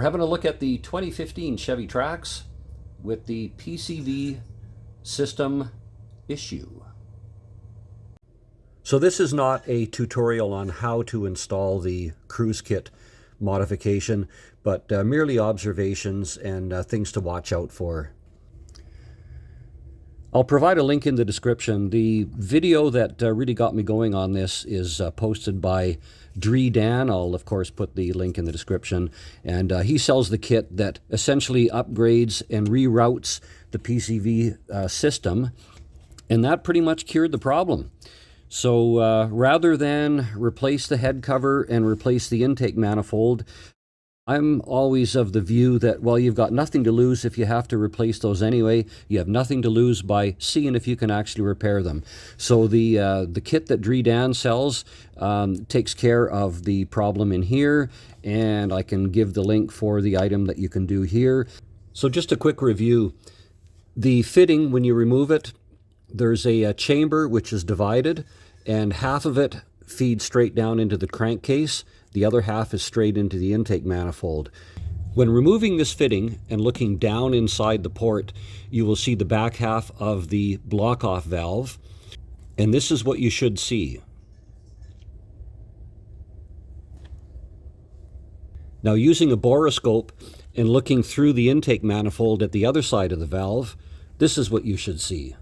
having a look at the 2015 Chevy Trax with the PCV system issue. So this is not a tutorial on how to install the cruise kit modification, but merely observations and things to watch out for. I'll provide a link in the description. The video that really got me going on this is posted by Dan. I'll of course put the link in the description, and he sells the kit that essentially upgrades and reroutes the PCV system, and that pretty much cured the problem. So rather than replace the head cover and replace the intake manifold, I'm always of the view that, well, you've got nothing to lose if you have to replace those anyway. You have nothing to lose by seeing if you can actually repair them. So the kit that Dan sells takes care of the problem in here, and I can give the link for the item that you can do here. So just a quick review. The fitting, when you remove it, there's a chamber which is divided, and half of it feeds straight down into the crankcase. The other half is straight into the intake manifold. When removing this fitting and looking down inside the port, you will see the back half of the block-off valve, and this is what you should see. Now, using a borescope and looking through the intake manifold at the other side of the valve, this is what you should see.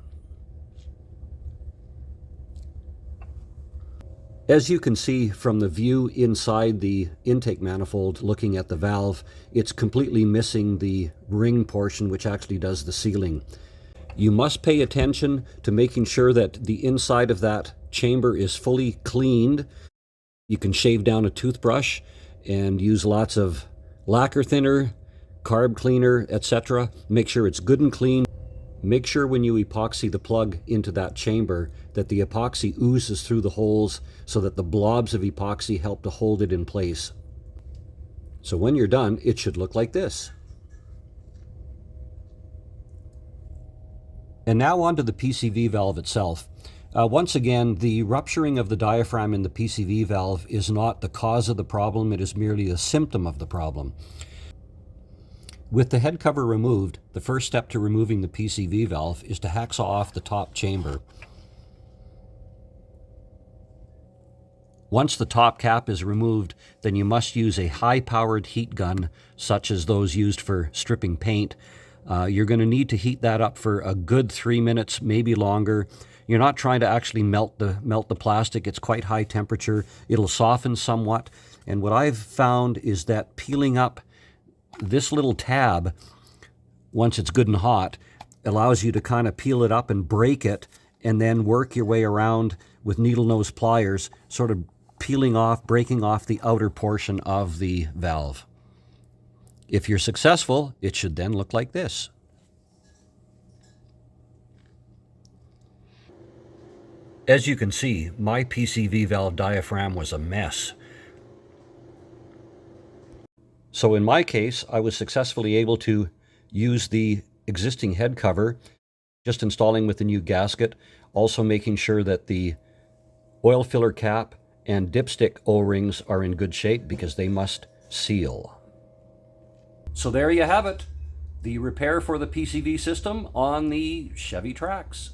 As you can see from the view inside the intake manifold looking at the valve, it's completely missing the ring portion which actually does the sealing. You must pay attention to making sure that the inside of that chamber is fully cleaned. You can shave down a toothbrush and use lots of lacquer thinner, carb cleaner, etc. Make sure it's good and clean. Make sure when you epoxy the plug into that chamber that the epoxy oozes through the holes so that the blobs of epoxy help to hold it in place. So when you're done, it should look like this. And now onto the PCV valve itself. Once again, the rupturing of the diaphragm in the PCV valve is not the cause of the problem, it is merely a symptom of the problem. With the head cover removed, the first step to removing the PCV valve is to hacksaw off the top chamber. Once the top cap is removed, then you must use a high-powered heat gun, such as those used for stripping paint. You're going to need to heat that up for a good 3 minutes, maybe longer. You're not trying to actually melt the plastic. It's quite high temperature. It'll soften somewhat. And what I've found is that peeling up this little tab, once it's good and hot, allows you to kind of peel it up and break it, and then work your way around with needle nose pliers, sort of peeling off, breaking off the outer portion of the valve. If you're successful, it should then look like this. As you can see, my PCV valve diaphragm was a mess. So in my case, I was successfully able to use the existing head cover, just installing with the new gasket, also making sure that the oil filler cap and dipstick O-rings are in good shape because they must seal. So there you have it, the repair for the PCV system on the Chevy Trax.